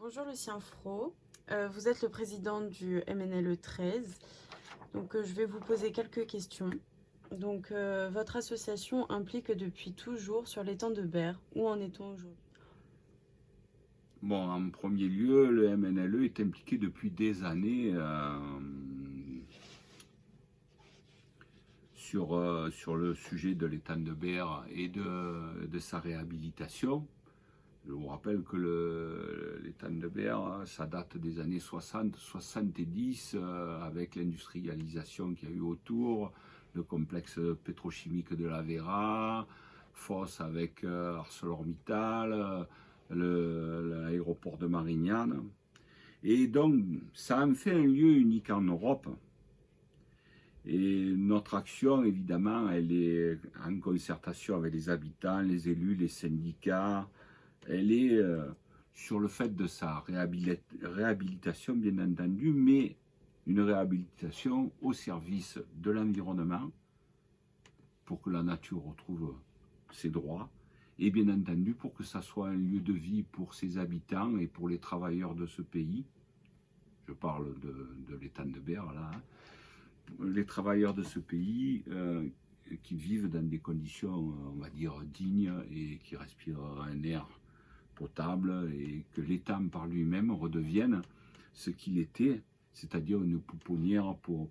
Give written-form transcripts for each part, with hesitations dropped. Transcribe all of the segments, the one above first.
Bonjour Lucien Fro. Vous êtes le président du MNLE 13. Je vais vous poser quelques questions. Votre association implique depuis toujours sur l'étang de Berre. Où en est-on aujourd'hui? Bon, en premier lieu, le MNLE est impliqué depuis des années sur le sujet de l'étang de Berre et de sa réhabilitation. Je vous rappelle que l'étang de Berre, ça date des années 60-70 avec l'industrialisation qu'il y a eu autour, le complexe pétrochimique de la Vera, Fosse avec ArcelorMittal, l'aéroport de Marignane. Et donc, ça en fait un lieu unique en Europe. Et notre action, évidemment, elle est en concertation avec les habitants, les élus, les syndicats. Elle est sur le fait de sa réhabilitation, bien entendu, mais une réhabilitation au service de l'environnement pour que la nature retrouve ses droits et bien entendu pour que ça soit un lieu de vie pour ses habitants et pour les travailleurs de ce pays. Je parle de l'étang de Berre là, hein. Les travailleurs de ce pays qui vivent dans des conditions, on va dire, dignes et qui respirent un air potable et que l'étang par lui-même redevienne ce qu'il était, c'est-à-dire une pouponnière pour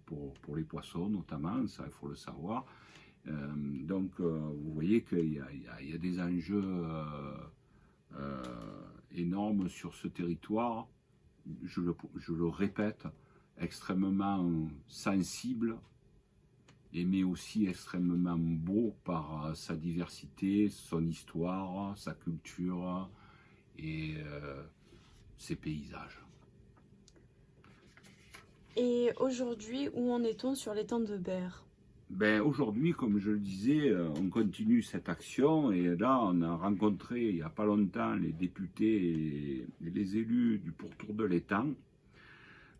les poissons notamment, ça il faut le savoir. Vous voyez qu'il y a des enjeux énormes sur ce territoire, je le répète, extrêmement sensible, mais aussi extrêmement beau par sa diversité, son histoire, sa culture et ses paysages. Et aujourd'hui, où en est-on sur l'étang de Berre? Aujourd'hui, comme je le disais, on continue cette action et là, on a rencontré il n'y a pas longtemps les députés et les élus du pourtour de l'étang,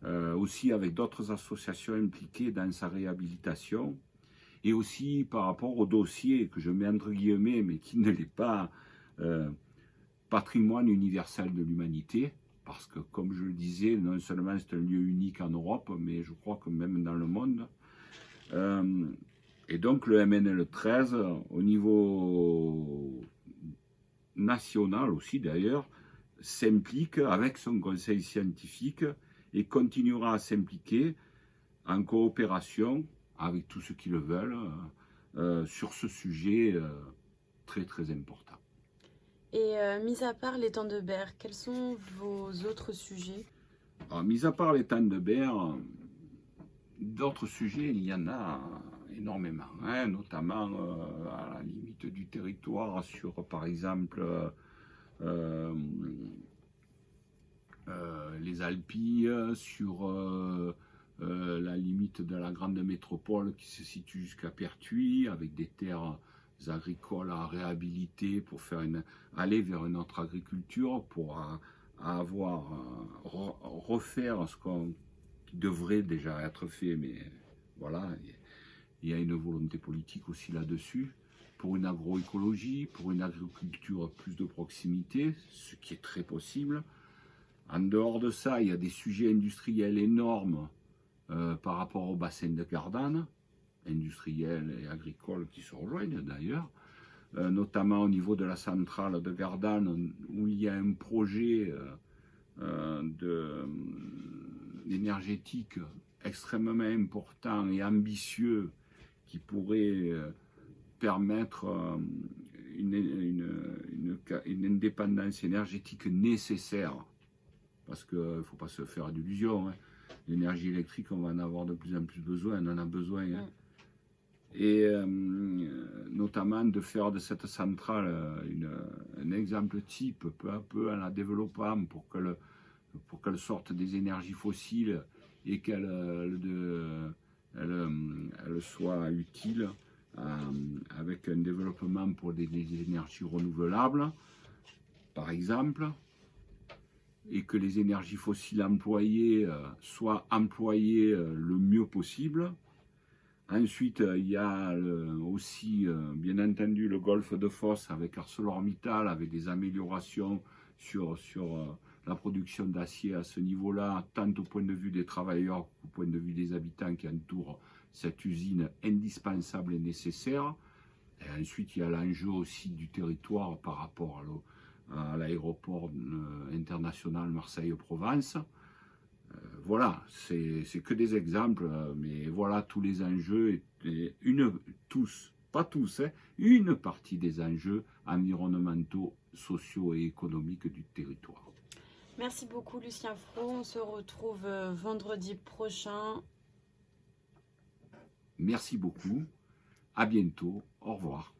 aussi avec d'autres associations impliquées dans sa réhabilitation et aussi par rapport au dossier que je mets entre guillemets, mais qui ne l'est pas, patrimoine universel de l'humanité, parce que comme je le disais, non seulement c'est un lieu unique en Europe, mais je crois que même dans le monde. Et donc le MNL 13, au niveau national aussi d'ailleurs, s'implique avec son conseil scientifique et continuera à s'impliquer en coopération avec tous ceux qui le veulent sur ce sujet très très important. Et mis à part l'étang de Berre, quels sont vos autres sujets? Alors, mis à part l'étang de Berre, d'autres sujets, il y en a énormément, hein, notamment à la limite du territoire sur, par exemple, les Alpilles, sur la limite de la grande métropole qui se situe jusqu'à Pertuis, avec des terres agricoles à réhabiliter pour aller vers une autre agriculture, pour refaire ce qui devrait déjà être fait, mais voilà, il y a une volonté politique aussi là-dessus, pour une agroécologie, pour une agriculture plus de proximité, ce qui est très possible. En dehors de ça, il y a des sujets industriels énormes par rapport au bassin de Gardanne, industriels et agricoles qui se rejoignent d'ailleurs, notamment au niveau de la centrale de Gardanne, où il y a un projet énergétique extrêmement important et ambitieux qui pourrait permettre une indépendance énergétique nécessaire, parce qu'il ne faut pas se faire d'illusions, hein. L'énergie électrique, on va en avoir de plus en plus besoin, on en a besoin, hein. Et notamment de faire de cette centrale un exemple type, peu à peu en la développant pour qu'elle sorte des énergies fossiles et qu'elle soit utile avec un développement pour des énergies renouvelables, par exemple, et que les énergies fossiles employées soient employées le mieux possible. Ensuite, il y a aussi, bien entendu, le golfe de Fosse avec ArcelorMittal, avec des améliorations sur la production d'acier à ce niveau-là, tant au point de vue des travailleurs qu'au point de vue des habitants qui entourent cette usine indispensable et nécessaire. Et ensuite, il y a l'enjeu aussi du territoire par rapport à l'aéroport international Marseille-Provence. Voilà, c'est que des exemples, mais voilà tous les enjeux, pas tous, hein, une partie des enjeux environnementaux, sociaux et économiques du territoire. Merci beaucoup Lucien Fro, on se retrouve vendredi prochain. Merci beaucoup, à bientôt, au revoir.